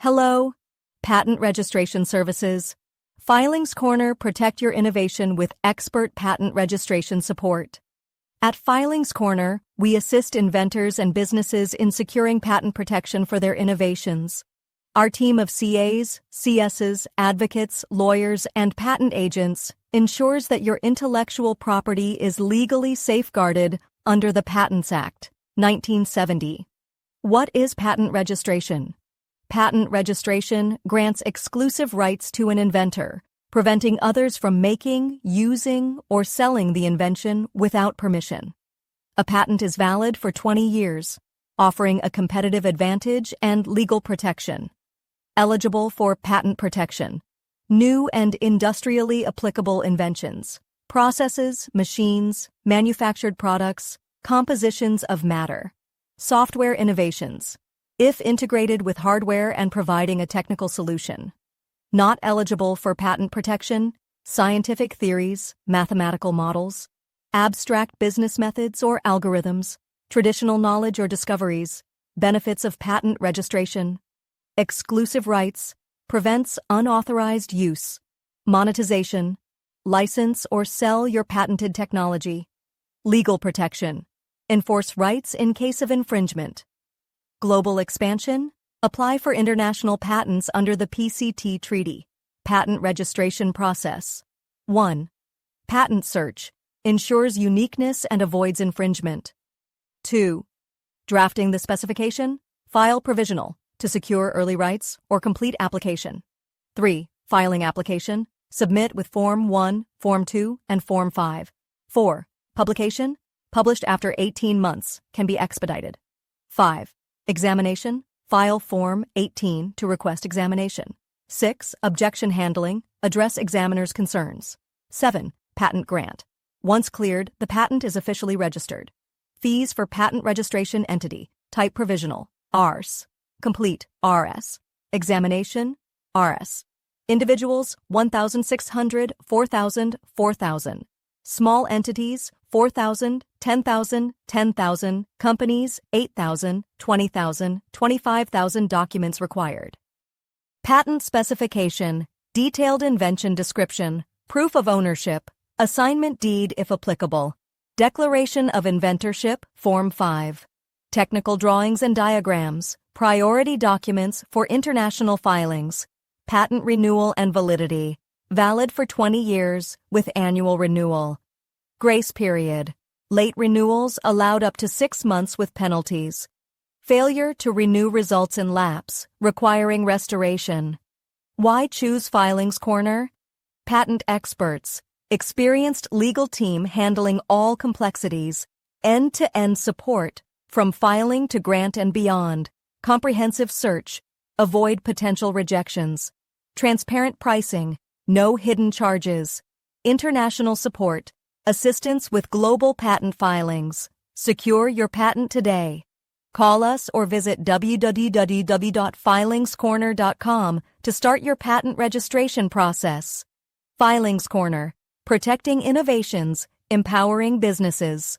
Hello, Patent Registration Services. Filings Corner, protect your innovation with expert patent registration support. At Filings Corner, we assist inventors and businesses in securing patent protection for their innovations. Our team of CAs, CSs, advocates, lawyers, and patent agents ensures that your intellectual property is legally safeguarded under the Patents Act, 1970. What is patent registration? Patent registration grants exclusive rights to an inventor, preventing others from making, using, or selling the invention without permission. A patent is valid for 20 years, offering a competitive advantage and legal protection. Eligible for patent protection: new and industrially applicable inventions, processes, machines, manufactured products, compositions of matter, software innovations, if integrated with hardware and providing a technical solution. Not eligible for patent protection: scientific theories, mathematical models, abstract business methods or algorithms, traditional knowledge or discoveries. Benefits of patent registration: exclusive rights, prevents unauthorized use, monetization, license or sell your patented technology, legal protection, enforce rights in case of infringement. Global expansion: apply for international patents under the PCT Treaty. Patent registration process: 1. Patent search ensures uniqueness and avoids infringement. 2. Drafting the specification, file provisional to secure early rights or complete application. 3. Filing application, submit with Form 1, Form 2, and Form 5. 4. Publication, published after 18 months, can be expedited. 5. Examination, file Form 18 to request examination. 6. Objection handling, address examiner's concerns. 7. Patent grant. Once cleared, the patent is officially registered. Fees for patent registration entity, type provisional, RS. Complete, RS. Examination, RS. Individuals, 1,600, 4,000, 4,000. Small entities, 4,000, 10,000, 10,000. Companies, 8,000, 20,000, 25,000. Documents required: patent specification, detailed invention description, proof of ownership, assignment deed if applicable, declaration of inventorship, Form 5, technical drawings and diagrams, priority documents for international filings, patent renewal and validity, valid for 20 years with annual renewal. Grace period: late renewals allowed up to 6 months with penalties. Failure to renew results in lapse, requiring restoration. Why choose Filings Corner? Patent experts, experienced legal team handling all complexities, end-to-end support, from filing to grant and beyond, comprehensive search, avoid potential rejections, transparent pricing, no hidden charges, international support, assistance with global patent filings. Secure your patent today. Call us or visit www.filingscorner.com to start your patent registration process. Filings Corner, protecting innovations, empowering businesses.